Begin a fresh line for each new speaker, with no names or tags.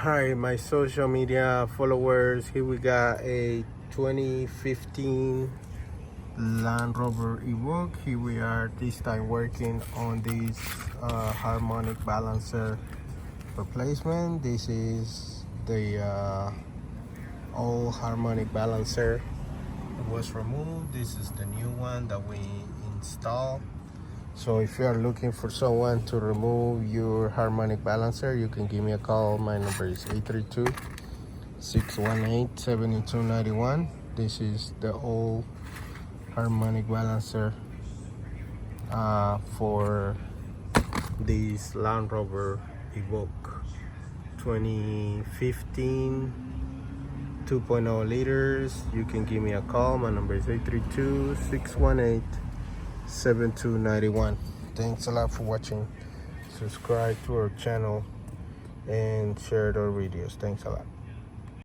Hi, my social media followers. Here we got a 2015 Land Rover Evoque. Here we are this time working on this harmonic balancer replacement. This is the old harmonic balancer. It was removed. This is the new one that we installed. So if you are looking for someone to remove your harmonic balancer, you can give me a call. My number is 832-618-7291. This is the old harmonic balancer for this Land Rover Evoque 2015 2.0 liters. You can give me a call. My number is 832-618-7291. Thanks a lot for watching. Subscribe to our channel and share our videos. Thanks a lot.